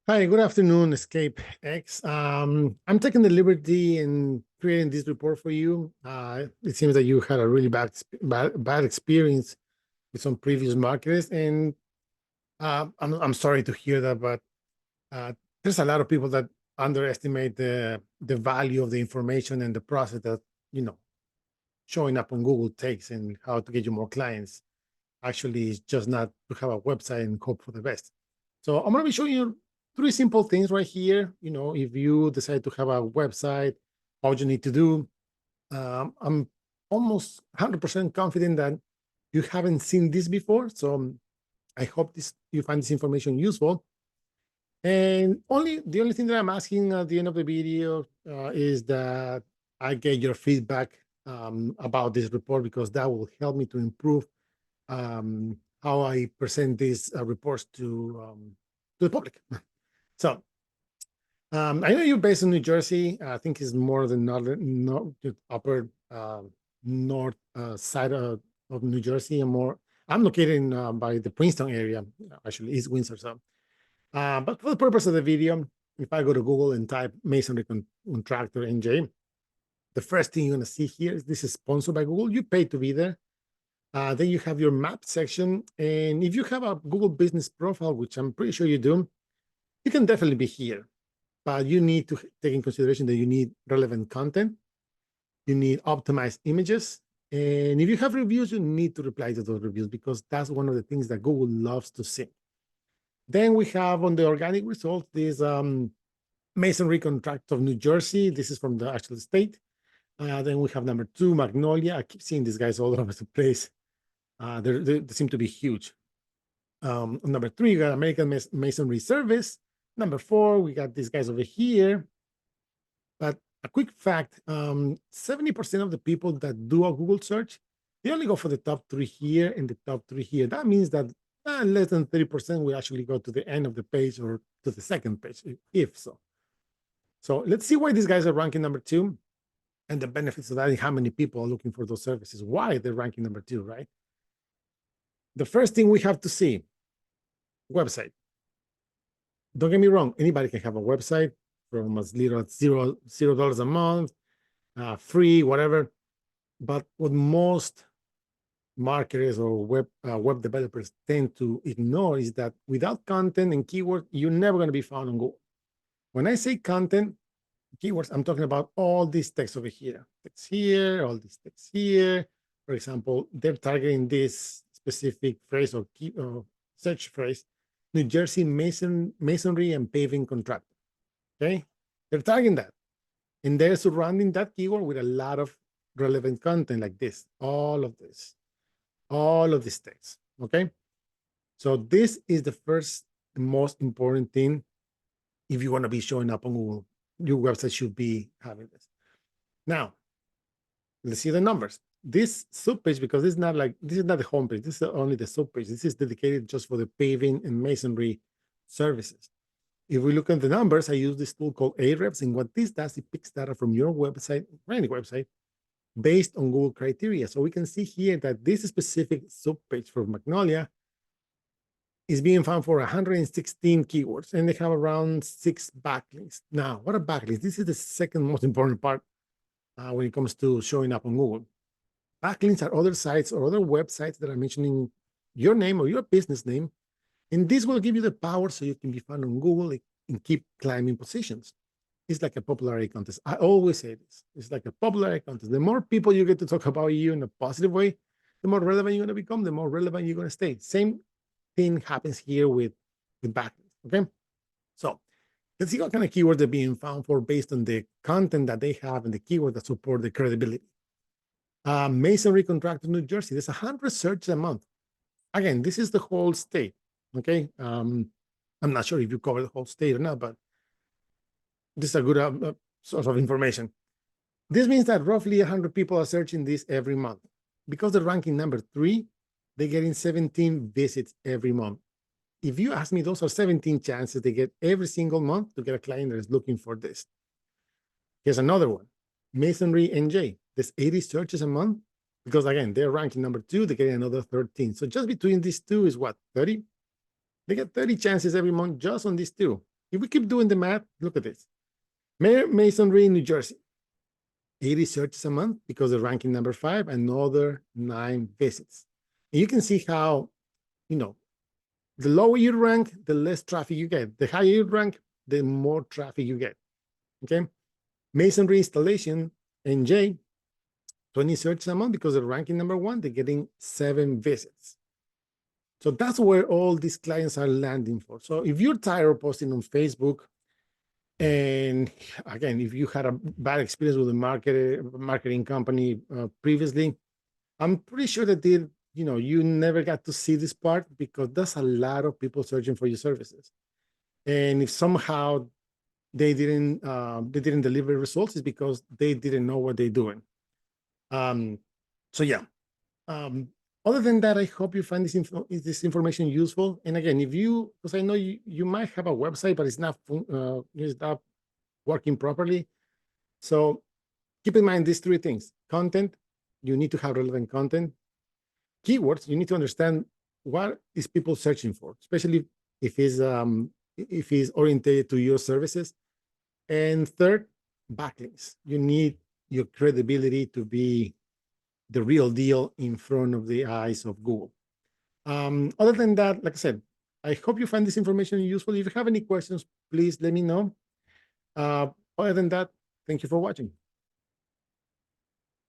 Hi, good afternoon, Scape X. I'm taking the liberty in creating this report for you. It seems that you had a really bad experience with some previous marketers, and I'm sorry to hear that. But uh, there's a lot of people that underestimate the value of the information and the process that you know showing up on Google takes and how to get you more clients. Actually, it's just not to have a website and hope for the best. So I'm going to be showing you three simple things right here. If you decide to have a website, what you need to do. I'm almost 100% confident that you haven't seen this before. So I hope you find this information useful. And the only thing that I'm asking at the end of the video is that I get your feedback about this report, because that will help me to improve how I present these reports to the public. So I know you're based in New Jersey. I think it's more the the upper north side of New Jersey, and more. I'm located by the Princeton area, actually East Windsor. So, but for the purpose of the video, if I go to Google and type Masonry contractor NJ, the first thing you're going to see here is this is sponsored by Google. You pay to be there. Then you have your map section. And if you have a Google business profile, which I'm pretty sure you do, you can definitely be here. But you need to take in consideration that you need relevant content. You need optimized images. And if you have reviews, you need to reply to those reviews, because that's one of the things that Google loves to see. Then we have on the organic results, this Masonry contract of New Jersey. This is from the actual state. Then we have number 2, Magnolia. I keep seeing these guys all over the place. They seem to be huge. Number 3, you got American Masonry Service. Number 4, we got these guys over here. But a quick fact, 70% of the people that do a Google search, they only go for the top 3 here and the top 3 here. That means that less than 30% will actually go to the end of the page or to the second page, if so. So let's see why these guys are ranking number 2 and the benefits of that, and how many people are looking for those services, why they're ranking number 2, right? The first thing we have to see, website. Don't get me wrong, anybody can have a website from as little as $0 a month, free, whatever. But what most marketers or web developers tend to ignore is that without content and keywords, you're never going to be found on Google. When I say content, keywords, I'm talking about all this text over here, text here, all this text here. For example, they're targeting this specific phrase or search phrase, New Jersey masonry and paving contractor. Okay, they're targeting that, and they're surrounding that keyword with a lot of relevant content like this, all of this text. Okay, so this is the first, most important thing. If you want to be showing up on Google, your website should be having this. Now, let's see the numbers. This subpage, because this is not the homepage, this is only the subpage. This is dedicated just for the paving and masonry services. If we look at the numbers, I use this tool called Ahrefs, and what this does, it picks data from your website, or any website, based on Google criteria. So we can see here that this specific subpage for Magnolia is being found for 116 keywords, and they have around 6 backlinks. Now, what are backlinks? This is the second most important part when it comes to showing up on Google. Backlinks are other sites or other websites that are mentioning your name or your business name, and this will give you the power so you can be found on Google and keep climbing positions. It's like a popularity contest. I always say this. It's like a popularity contest. The more people you get to talk about you in a positive way, the more relevant you're going to become, the more relevant you're going to stay. Same thing happens here with backlinks, okay? So let's see what kind of keywords are being found for based on the content that they have and the keywords that support the credibility. Masonry contractor, New Jersey. There's 100 searches a month. Again, this is the whole state, okay? I'm not sure if you cover the whole state or not, but this is a good source of information. This means that roughly 100 people are searching this every month. Because they're ranking number 3, they're getting 17 visits every month. If you ask me, those are 17 chances they get every single month to get a client that is looking for this. Here's another one, Masonry NJ. There's 80 searches a month, because again, they're ranking number 2, they're getting another 13. So just between these two is what, 30? They get 30 chances every month just on these two. if we keep doing the math, look at this. Masonry, New Jersey, 80 searches a month because they're ranking number 5, another 9 visits. And you can see how, the lower you rank, the less traffic you get. The higher you rank, the more traffic you get. Okay. Masonry installation, NJ, 20 searches a month because they're ranking number 1, they're getting 7 visits. So that's where all these clients are landing for. So if you're tired of posting on Facebook, and again, if you had a bad experience with a marketing company previously, I'm pretty sure that you never got to see this part, because there's a lot of people searching for your services. And if somehow they didn't deliver results, it's because they didn't know what they're doing. So yeah. Other than that, I hope you find this information useful. And again, because I know you might have a website, but it's not working properly. So keep in mind these 3 things: content, you need to have relevant content; keywords, you need to understand what is people searching for, especially if it's oriented to your services. And third, backlinks. You need your credibility to be the real deal in front of the eyes of Google. Other than that, like I said, I hope you find this information useful. If you have any questions, please let me know. Other than that, thank you for watching.